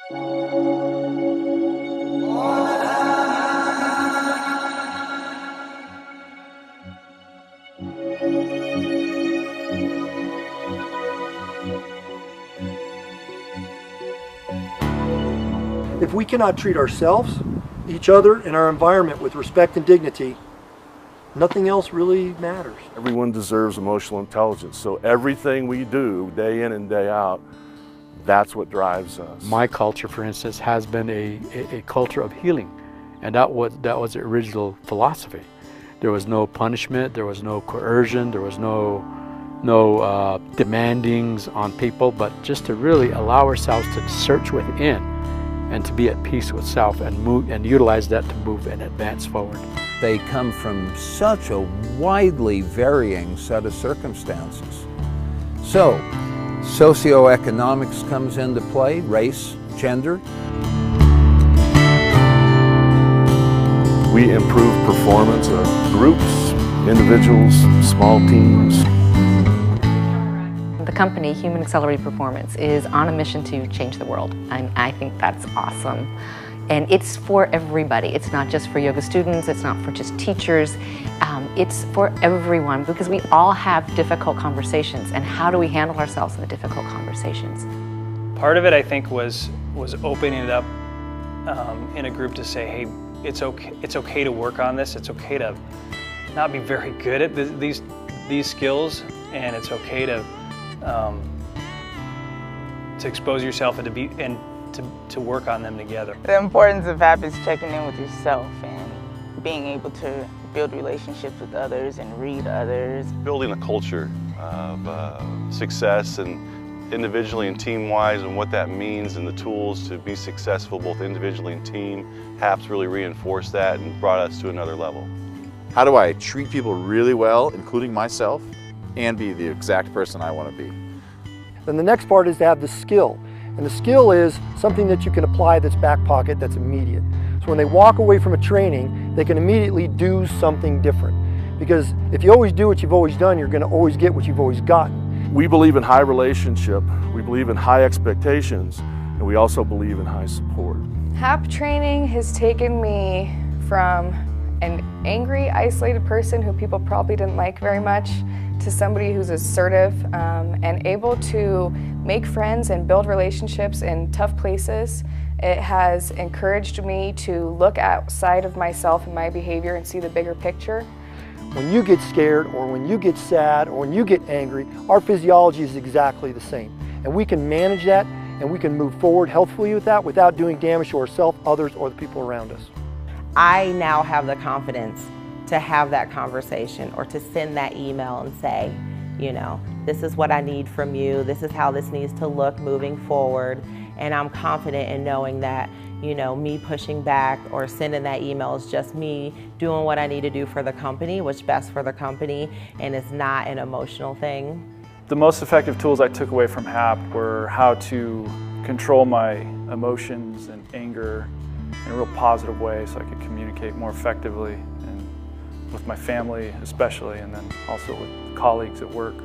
If we cannot treat ourselves, each other, and our environment with respect and dignity, nothing else really matters. Everyone deserves emotional intelligence, so everything we do day in and day out, that's what drives us. My culture, for instance, has been a culture of healing, and that was the original philosophy. There was no punishment, there was no coercion, there was no demandings on people, but just to really allow ourselves to search within and to be at peace with self and move and utilize that to move and advance forward. They come from such a widely varying set of circumstances. So, socioeconomics comes into play, race, gender. We improve performance of groups, individuals, small teams. The company, Human Accelerated Performance, is on a mission to change the world, and I think that's awesome. And it's for everybody. It's not just for yoga students, it's not for just teachers, it's for everyone, because we all have difficult conversations, and how do we handle ourselves in the difficult conversations? Part of it, I think, was opening it up in a group to say, hey, it's okay to work on this, it's okay to not be very good at these skills, and it's okay to expose yourself and to work on them together. The importance of HAP is checking in with yourself and being able to build relationships with others and read others. Building a culture of success, and individually and team-wise, and what that means and the tools to be successful both individually and team. HAP's really reinforced that and brought us to another level. How do I treat people really well, including myself, and be the exact person I want to be? Then the next part is to have the skill. And the skill is something that you can apply that's back pocket, that's immediate. So when they walk away from a training, they can immediately do something different. Because if you always do what you've always done, you're going to always get what you've always gotten. We believe in high relationship, we believe in high expectations, and we also believe in high support. HAP training has taken me from an angry, isolated person who people probably didn't like very much to somebody who's assertive and able to make friends and build relationships in tough places. It has encouraged me to look outside of myself and my behavior and see the bigger picture. When you get scared, or when you get sad, or when you get angry, our physiology is exactly the same. And we can manage that, and we can move forward healthfully with that without doing damage to ourselves, others, or the people around us. I now have the confidence to have that conversation or to send that email and say, you know, this is what I need from you, this is how this needs to look moving forward. And I'm confident in knowing that, you know, me pushing back or sending that email is just me doing what I need to do for the company, what's best for the company, and it's not an emotional thing. The most effective tools I took away from HAP were how to control my emotions and anger in a real positive way so I could communicate more effectively, and with my family especially, and then also with colleagues at work.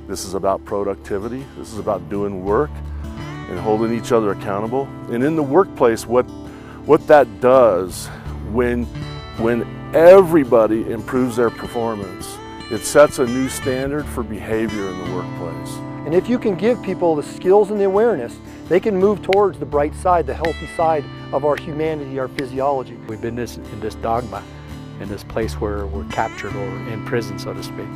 This is about productivity, this is about doing work and holding each other accountable. And in the workplace, what that does when everybody improves their performance, it sets a new standard for behavior in the workplace. And if you can give people the skills and the awareness, they can move towards the bright side, the healthy side of our humanity, our physiology. We've been in this dogma, in this place where we're captured or in prison, so to speak.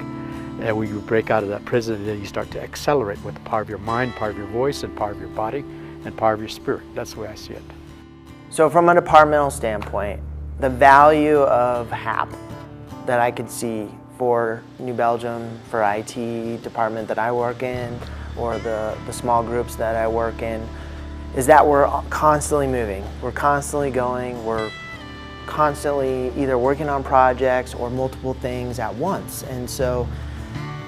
And when you break out of that prison, and then you start to accelerate with the power of your mind, power of your voice, and power of your body, and power of your spirit. That's the way I see it. So from a departmental standpoint, the value of HAP that I could see for New Belgium, for IT department that I work in, or the small groups that I work in, is that we're constantly moving. We're constantly going. We're constantly either working on projects or multiple things at once. And so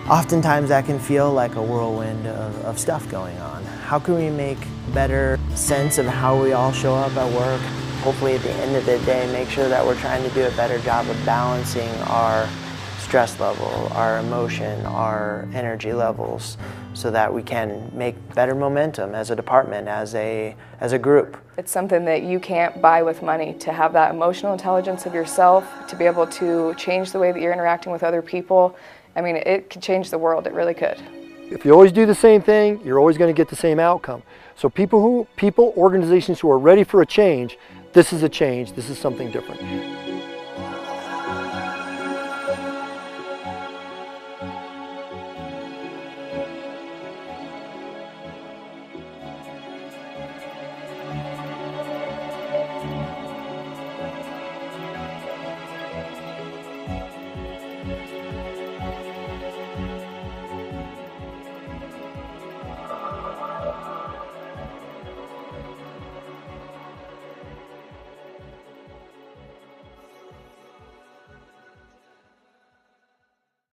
oftentimes that can feel like a whirlwind of stuff going on. How can we make better sense of how we all show up at work? Hopefully at the end of the day, make sure that we're trying to do a better job of balancing our stress level, our emotion, our energy levels, so that we can make better momentum as a department, as a group. It's something that you can't buy with money, to have that emotional intelligence of yourself, to be able to change the way that you're interacting with other people. I mean, it could change the world, it really could. If you always do the same thing, you're always going to get the same outcome. So organizations who are ready for a change, this is a change, this is something different.